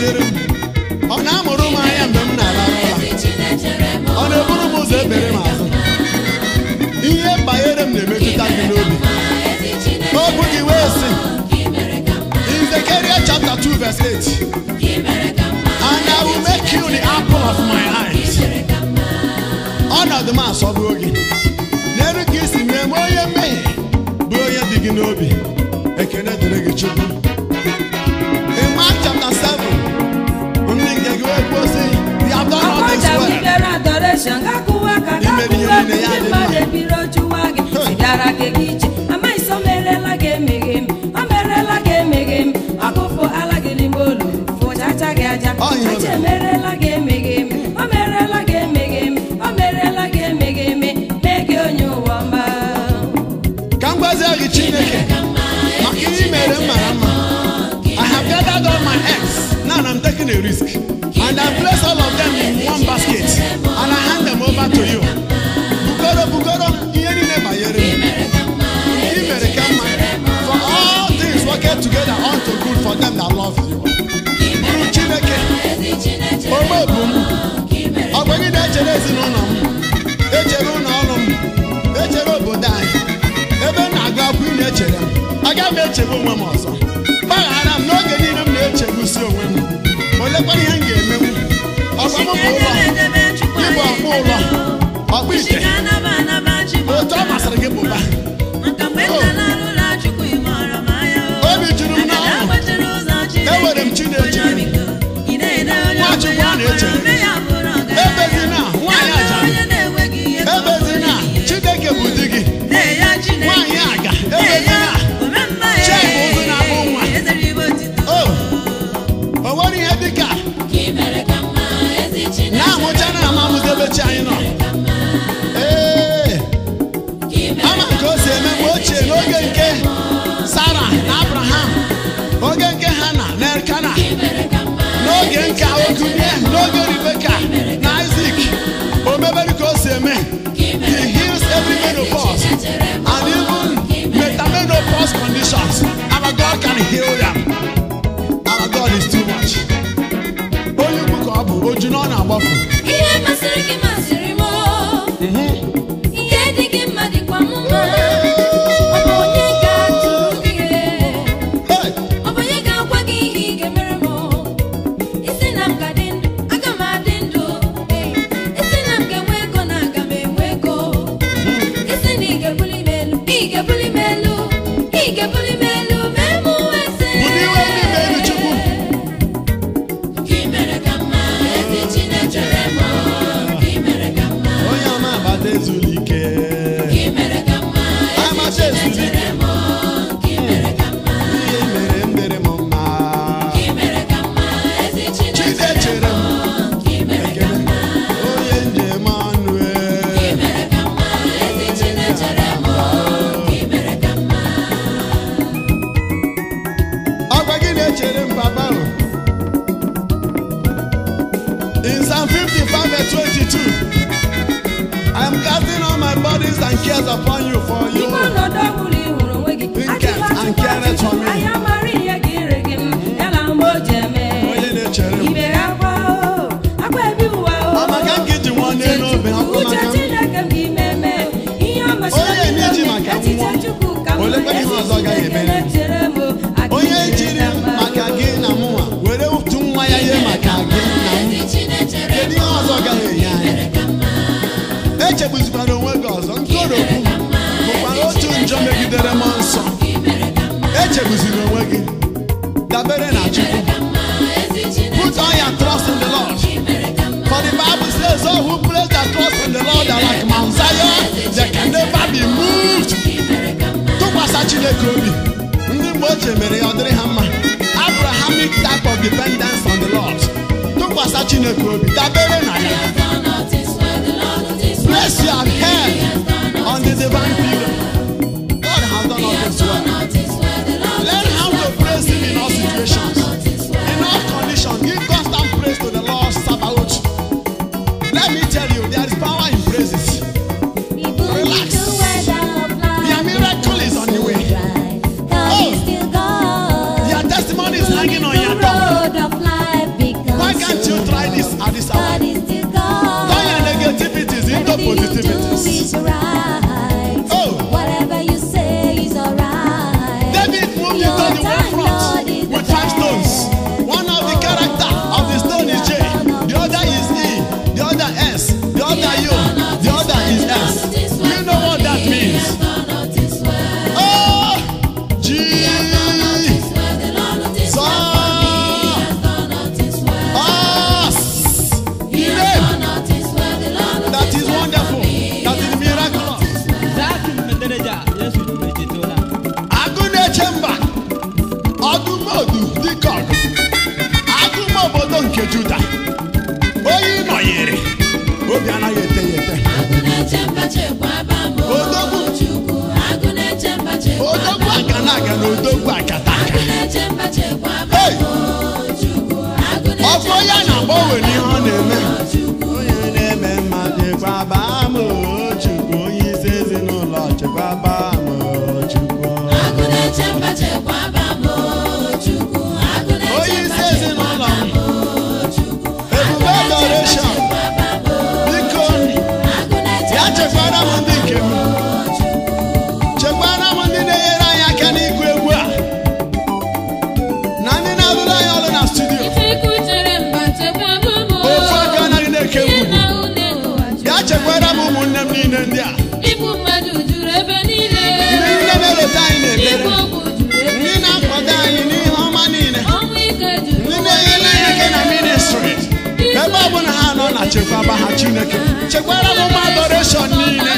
banyere m. Ọ na-amụrụ m anya mgbe m na-arahụ ụra. Ọ na-eburu m ụzọ ebere m azụ. Ihe banyere m na-emetụta gị n'obi. Okwu gị wee sị in Zechariah chapter 2 verse 8, and I will make you the apple of my eyes. Ọnọdụ m asọgbuo gị. N'elu ka isi mee m onye mmehie bụ onye dị gị n'obi. Ekene dịrị gị Chukwu. In Mark chapter 7, ndị nke gị wee kwuo sị, you have done all things well. Imeri ihe niile ya dị ka m gwazie gị Chineke maka ihe mere m mara mma. I have gathered all my eggs. Now I'm taking a risk. And I place all of them in one basket. And I hand them over to you. Bugoro, ihe niile banyere m. Ị mere ka mma. For all things working together unto good for them that love you. Bụrụ Chineke. Ogbe bụ m. Ọgbe gị na-echere ezinụlọ m. Echere ụlọ ọrụ m. Echere obodo anyị. Ebe m na-agụ akwụkwọ ị na-echere m. Agaghị m echegbu onwe m ọzọ. Gbaghara m n'oge niile m na-echegbusi onwe m. Olekwara ihe m ga-emenwu? Ọgba m bụ ụlọ. Ịbụ ọkpụ ụlọ. Ọkpụ ite. Otu ọ masịrị gị bụba. Obi juru m n'ọṅụ. Ewere m Chineke. Nwachukwu a na-echere. Ebezina nwaanyị aja. Ebezina Chineke bụ di gị. Nwaanyị aga. Ebezina Chee bụ ụzọ na-abụ nwa. O nwere ihe dị ka na-amụcha na amamụzi ebe chi anyị nọ. Ama nke o si eme mgbe ochie n'oge nke Sara na Abraham, oge nke Hana na Elkana, n'oge nke Ogunie, n'oge Rebeka na Isaac. O mebere ka o si eme. He heals every menopause and even metamenopause conditions. Our God can heal them. Our God is too much. Onye ukwu ka ọ bụ oju na ọ na-agbafu. Ihe masịrị gị masịrị m. Ihe dị gị mma dịkwa m mma. Ọ bụ onye ga-atụrụ gị ihe. Ọ bụ onye ga-agwa gị ihe ị ga-emere m. Isi na m ga dị ndụ, aga m adị ndụ. Isi na m ga-enwe ego na aga m enwe ego. Isi na ị ga-ebuli m elu, ị ga-ebuli m elu, ị ga-ebuli m elu, mee m eze. Buli iwe ndị mere Chukwu. Onye ọma abata ezulu ike. Amata ezulu ike. Ihe mere m dịrị m mma. Chide chere m. Ekele. Onye njem ọnụ ọgwa gị na-echere m baba ahụ. In Psalm 55 verse 22, I am casting all my burdens and cares upon you, for you and careth for me. Onye na-echere m. Amaka nke ji nwanne n'obe ọkụ maka m. Onye na-eji maka nwa. Olekwara ihe ọzọ gaghị emere m. Onye jiri maka gị na mụnwa were otu nwa ya ihe maka gị na m. Kedu ihe ọzọ gaghị enye anyị? Echegbuzikwana onwe gị ọzọ. Nkoropụ bụkwara otu njọ megidere m nsọ. Echegbuzina onwe gị. Dabere na Chukwu. Put all your trust in the Lord. For the Bible says, "All who place their trust in the Lord are like Mount Zion, they can never be moved." Tụkwasị Chineke obi. Ndị mgbe ochie mere ya ọ dịrị ha mma. Abrahamic type of dependence on the Lord. Tụkwasị Chineke obi. Dabere na ya. Place your head on the divine pillar. God has done all this well. Learn how to praise Him in all situations, in all conditions. Give constant praise to the Lord Sabaoth. Let me tell you, there is power in praises. Relax. Your miracle is on the way. Oh, your testimony is hanging on your door. this God hour. is still God. Turn your negativities into Everything you do positivities. is right. Oh. Whatever you say is alright. David moved into the one front with 5 stones. One of the character of the stone is J, the other is E, the other S, the other U, the other is S. You know what that means? Oh, G, so, us. Name. That is wonderful. That is miraculous. Agụne Chemba, ọdụmodu dịka ọgụ, agụma obodo nke Juda, onye nọnyere, obi anaghị ete ya ete. Odogwu aka na-aga na odogwu akata aka. Hey! Ọfọ ya na-agbanwe n'ihe ọ na-eme. Onye na-eme mma chekwaba m o Chukwu, onye isi ezinụlọ chekwaba m o Chukwu. Onye isi ezinụlọ m, Ebube Adoration, biko ya chekwara m ndị nke m. Chekwara m ndị na-enyere anyị aka n'ịgụ egwu a na ndị na-alụrụ anyị ọrụ na studio. Ofu aka anaghị na-eke mgbu. Ya chekwara m ụmụnne m niile ndị a. Ndị niile na-eleta anyị n'ebere. Ndị na-akwado anyị n'ihe ọma niile. Ndị na-enyere anyị aka na ministry. Ebe ọ bụla ha nọ na chekwaba ha Chineke. Chekwara m ụmụ adoration niile.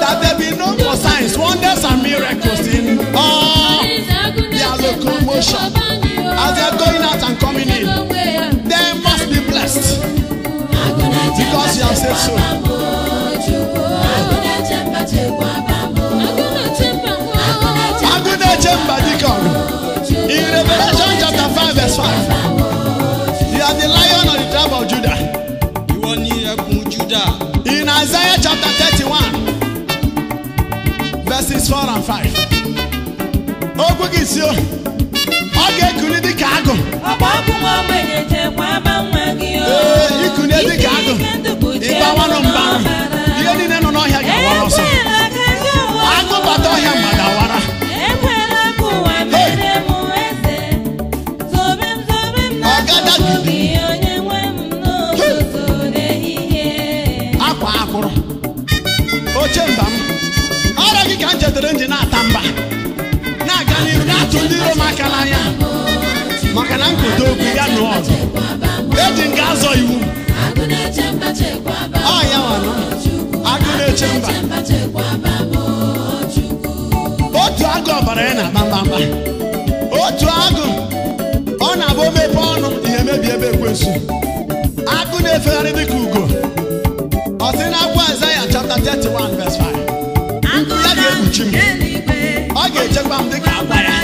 That there be known for signs, wonders and miracles in all their locomotion. As they are going out and coming in, they must be blessed. Because you have said so. Agụne Chemba Dikon. In Revelation chapter 5 verse 5. You are the lion of the tribe of Judah. In Isaiah chapter 31. Verses 4 and 5. Okwu gị si ọ ga-ekuli dịka agụ. Ikunye dịka agụ. Ịgbawanụ mba. Ihe niile nọ n'ọhịa ga-awara ọsọ. Agụ bata ọhịa mmadụ awara. Ọgadagidi. Akwa akwụrụ. Oche mba m. Ọrụ gị ka m chetara nji na-ata mba, na-aga n'ihu na-atụ ndị iro m aka n'anya maka na nkodo okwu ya nụọ ọzọ. Eji nga azọ iwu ọ ya nwanụ Agụne Chemba. Otu agụ ọbara ya na-akpa mkpamkpa. Otu agụ ọ na-abụ omepe ọnụ ihe mebi ebe ekwensu. Agụ na-efegharị dịka ugo. Ọ sị na akwụkwọ Aịzaya chapter 31 verse 5. Ya ga-ekpuchi m. Ọ ga-echekwa m dịka agwara.